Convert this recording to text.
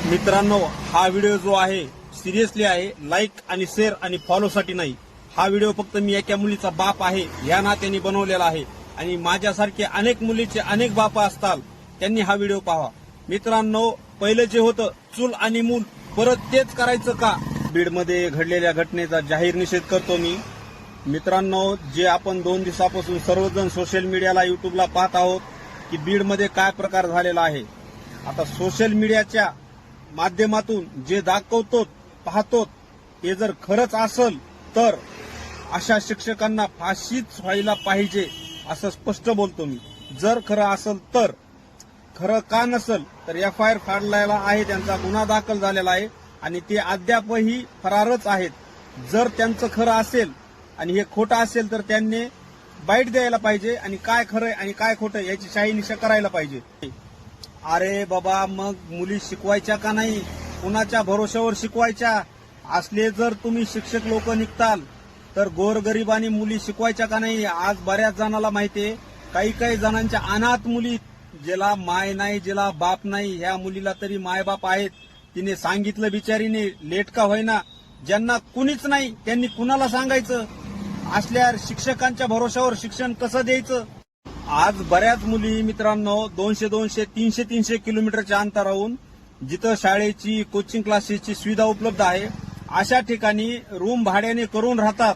मित्रांनो, हा व्हिडिओ जो आहे सिरियसली आहे, लाईक आणि शेअर आणि फॉलो साठी नाही। हा व्हिडिओ फक्त मी एका मुलीचा बाप आहे या नात्याने बनवलेला आहे आणि माझ्यासारखे अनेक मुलीचे अनेक बाप असतात, त्यांनी हा व्हिडिओ पाहावा। मित्रांनो, पहिलं जे होतं चूल आणि मूल, परत तेच करायचं का? बीडमध्ये घडलेल्या घटनेचा जाहीर निषेध करतो मी। मित्रांनो, जे आपण 2 दिवसापासून सर्वजण सोशल मीडियाला युट्यूबला पाहत आहोत की बीडमध्ये काय प्रकार झालेला आहे। आता सोशल मीडियाच्या माध्यमातून जे दाखवतो पाहतो ते जर खरंच असेल तर अशा शिक्षकांना फाशीच व्हायला पाहिजे असं स्पष्ट बोलतो मी। जर खरं असेल तर, खरं का नसेल तर FIR फाडलेला आहे, त्यांचा गुन्हा दाखल झालेला आहे आणि ते अद्यापही फरारच आहेत। जर त्यांचं खरं असेल आणि हे खोटं असेल तर त्यांनी बाईट द्यायला पाहिजे आणि काय खरं आणि काय खोटं याची शहानिशा करायला पाहिजे। अरे बाबा, मग मुली शिकवायच्या का नाही? कुणाच्या भरोश्यावर शिकवायच्या? असले जर तुम्ही शिक्षक लोक निघताल तर गोरगरिबांनी मुली शिकवायच्या का नाही? आज बऱ्याच जणांना माहितीये, काही जणांच्या अनाथ मुली, ज्याला माय नाही, ज्याला बाप नाही, ह्या मुलीला तरी मायबाप आहेत, तिने सांगितलं बिचारीने, लेट का होईना, ज्यांना कुणीच नाही त्यांनी कुणाला सांगायचं? असल्या शिक्षकांच्या भरोश्यावर शिक्षण कसं द्यायचं? आज बऱ्याच मुली मित्रांनो 200, 300 किलोमीटरच्या अंतरावरून, जिथं शाळेची, कोचिंग क्लासेसची सुविधा उपलब्ध आहे, अशा ठिकाणी रूम भाड्याने करून राहतात